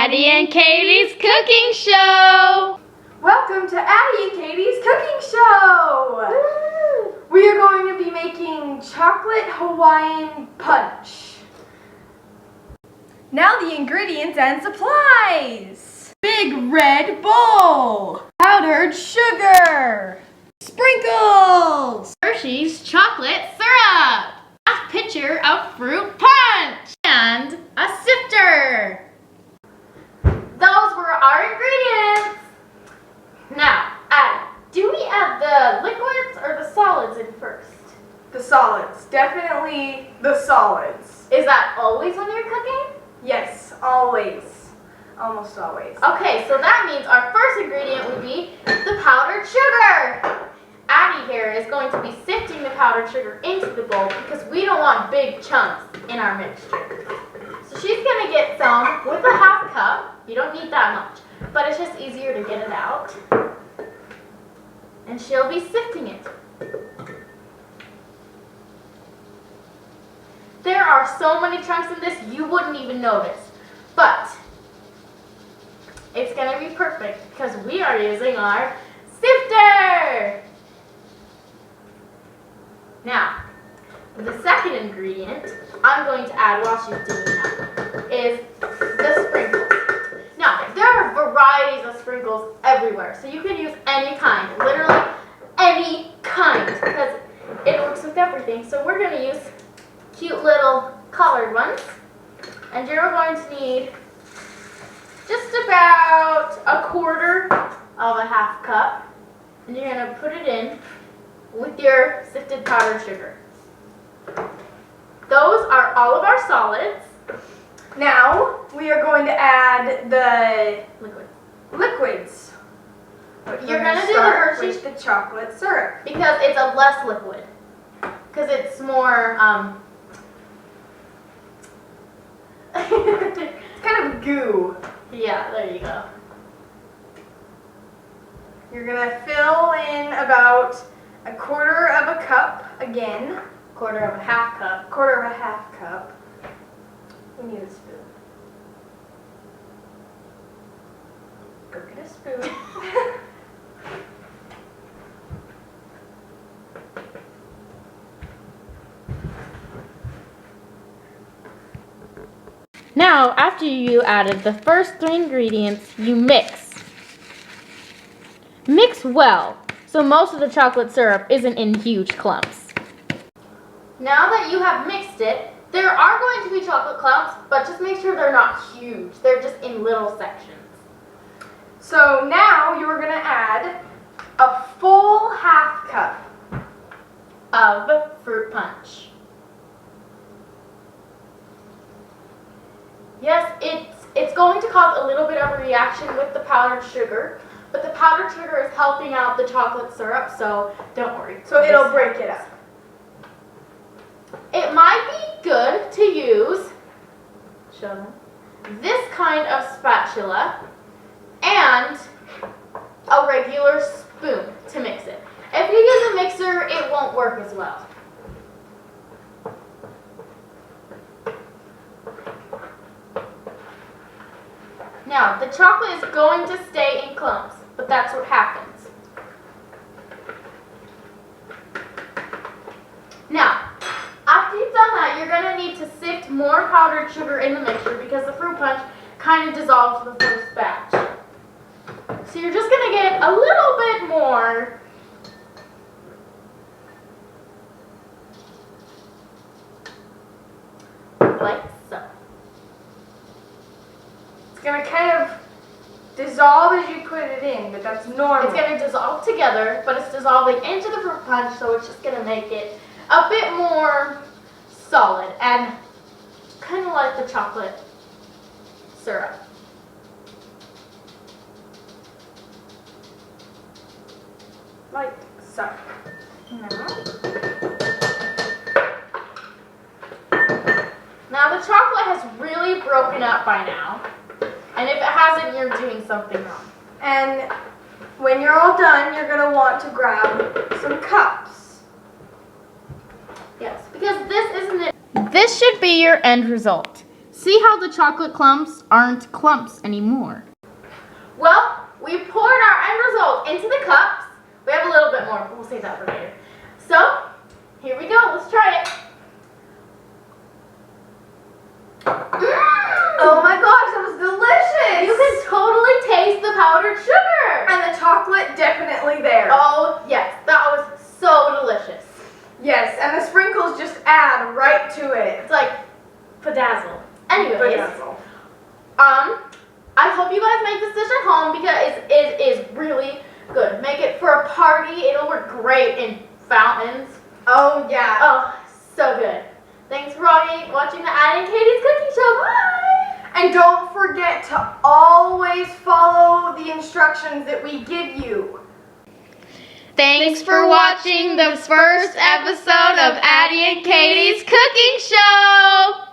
Addi and Kaydi's cooking show! Welcome to Addi and Kaydi's cooking show! Woo! We are going to be making chocolate Hawaiian punch. Now the ingredients and supplies. Big red bowl. Powdered sugar. Sprinkles. Hershey's chocolate syrup. A pitcher of fruit punch. And a sifter. Those were our ingredients. Now, Addi, do we add the liquids or the solids in first? The solids. Definitely the solids. Is that always when you're cooking? Yes, always. Almost always. Okay, so that means our first ingredient would be the powdered sugar. Addi here is going to be sifting the powdered sugar into the bowl because we don't want big chunks in our mixture. So she's going to get some with a half cup. You don't need that much, but it's just easier to get it out. And she'll be sifting it. There are so many chunks in this, you wouldn't even notice. But it's going to be perfect because we are using our sifter. Now, the second ingredient I'm going to add while she's doing that is the sprinkles. Now, there are varieties of sprinkles everywhere, so you can use any kind, literally any kind, because it works with everything. So we're going to use cute little colored ones, and you're going to need just about a quarter of a half cup, and you're going to put it in with your sifted powdered sugar. Those are all of our solids. Now we are going to add the liquids. You're going to do the Hershey's with the chocolate syrup because it's a less liquid. Because it's more it's kind of goo. Yeah, there you go. You're going to fill in about a quarter of a cup again. Quarter of a half cup. Quarter of a half cup. We need a spoon. Go get a spoon. Now, after you added the first 3 ingredients, you mix. Mix well, so most of the chocolate syrup isn't in huge clumps. Now that you have mixed it, there are going to be chocolate clumps, but just make sure they're not huge. They're just in little sections. So now you're going to add a full half cup of fruit punch. Yes, it's going to cause a little bit of a reaction with the powdered sugar, but the powdered sugar is helping out the chocolate syrup, so don't worry. So it'll break it up. It might be good to use, show them, this kind of spatula and a regular spoon to mix it. If you use a mixer, it won't work as well. Now, the chocolate is going to stay in clumps, but that's what happens. Now, after you've done that, you're going to need to sift more powdered sugar in the mixture because the fruit punch kind of dissolves the first batch. So you're just going to get a little bit more. Like so. It's going to kind of dissolve as you put it in, but that's normal. It's going to dissolve together, but it's dissolving into the fruit punch, so it's just going to make it a bit more solid and kind of like the chocolate syrup. Like so. Now the chocolate has really broken up by now, and if it hasn't, you're doing something wrong. And when you're all done, you're going to want to grab some cups. Yes, because this isn't it. This should be your end result. See how the chocolate clumps aren't clumps anymore. Well, we poured our end result into the cups. We have a little bit more, but we'll save that for later. So, here we go. Let's try it. Oh my gosh, that was delicious! You can totally taste the powdered sugar. And the chocolate definitely there. Oh, yes. That was so delicious. Yes, and the sprinkles just add right to it. It's like bedazzle. Anyways, Bedazzle. I hope you guys make this dish at home because it is really good. Make it for a party. It'll work great in fountains. Oh yeah. Oh, so good. Thanks for watching the Addi and Kaydi's cooking show. Bye! And don't forget to always follow the instructions that we give you. Thanks for watching the first episode of Addi and Kaydi's cooking show.